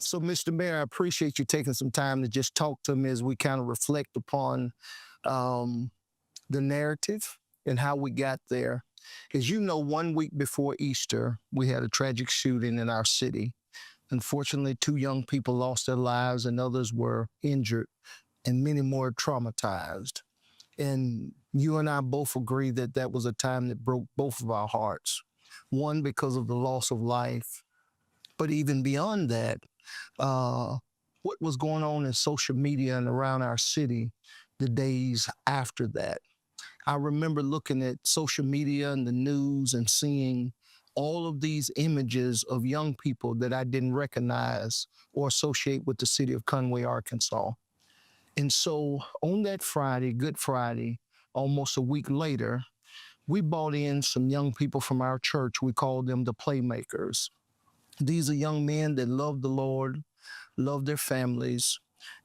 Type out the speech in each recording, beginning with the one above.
So, Mr. Mayor, I appreciate you taking some time to just talk to me as we kind of reflect upon um, the narrative and how we got there. As you know, 1 week before Easter, we had a tragic shooting in our city. Unfortunately, 2 young people lost their lives and others were injured and many more traumatized. And you and I both agree that that was a time that broke both of our hearts. One, because of the loss of life, but even beyond that, uh, what was going on in social media and around our city the days after that. I remember looking at social media and the news and seeing all of these images of young people that I didn't recognize or associate with the city of Conway, Arkansas. And so on that Friday, Good Friday, almost a week later, we brought in some young people from our church. We called them the Playmakers. These are young men that love the Lord, love their families,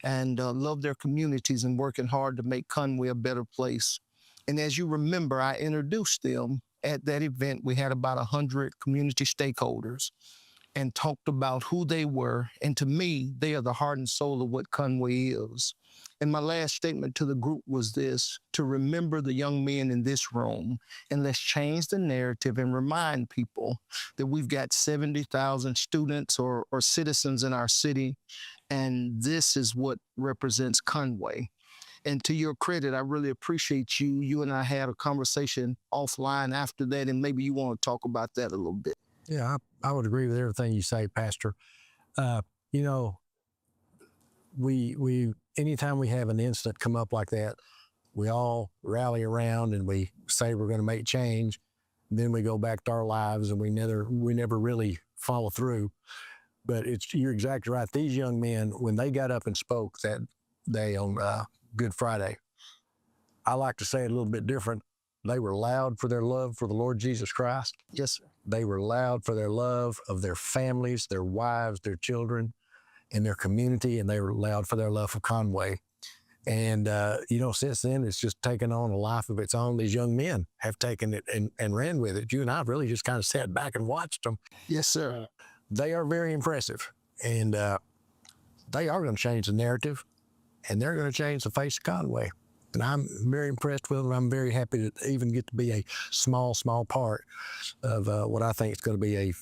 and love their communities and working hard to make Conway a better place. And as you remember, I introduced them at that event. We had about 100 community stakeholders and talked about who they were. And to me, they are the heart and soul of what Conway is. And my last statement to the group was this: to remember the young men in this room, and let's change the narrative and remind people that we've got 70,000 students or citizens in our city, and this is what represents Conway. And to your credit, I really appreciate you. You and I had a conversation offline after that, and maybe you want to talk about that a little bit. Yeah, I would agree with everything you say, Pastor. You know, we anytime we have an incident come up like that, we all rally around and we say we're going to make change. Then we go back to our lives and we never really follow through. But you're exactly right. These young men, when they got up and spoke that day on Good Friday, I like to say it a little bit different. They were loud for their love for the Lord Jesus Christ. Yes, sir. They were loud for their love of their families, their wives, their children, and their community, and they were loud for their love for Conway. And, since then, it's just taken on a life of its own. These young men have taken it and ran with it. You and I really just kind of sat back and watched them. Yes, sir. They are very impressive, and they are going to change the narrative, and they're going to change the face of Conway. And I'm very impressed with them. I'm very happy to even get to be a small part of what I think is going to be a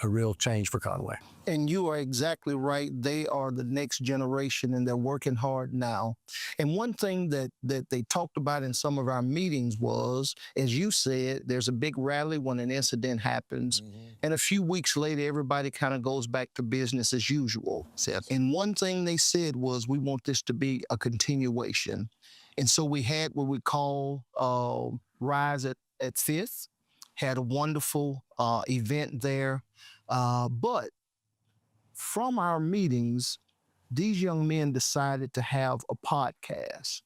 real change for Conway. And you are exactly right. They are the next generation, and they're working hard now. And one thing that they talked about in some of our meetings was, as you said, there's a big rally when an incident happens. Mm-hmm. And a few weeks later, everybody kind of goes back to business as usual. Yes. And one thing they said was, we want this to be a continuation. And so we had what we call Rise at Fifth, had a wonderful event there. But from our meetings, these young men decided to have a podcast.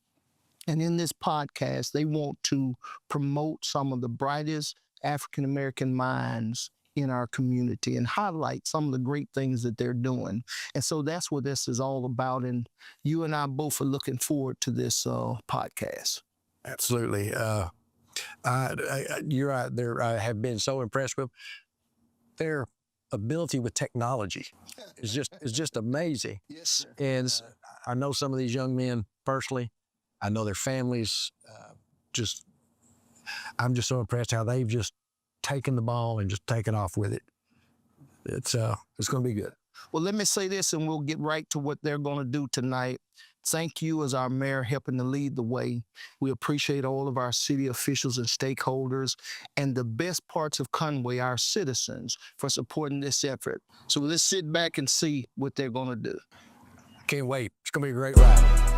And in this podcast, they want to promote some of the brightest African-American minds in our community and highlight some of the great things that they're doing. And so that's what this is all about. And you and I both are looking forward to this podcast. Absolutely. You're right. I have been so impressed with their ability with technology. Is just amazing. Yes, sir. And I know some of these young men personally. I know their families. I'm just so impressed how they've just taken the ball and just taken off with it. It's going to be good. Well, let me say this, and we'll get right to what they're going to do tonight. Thank you as our mayor helping to lead the way. We appreciate all of our city officials and stakeholders and the best parts of Conway, our citizens, for supporting this effort. So let's sit back and see what they're going to do. Can't wait. It's going to be a great ride.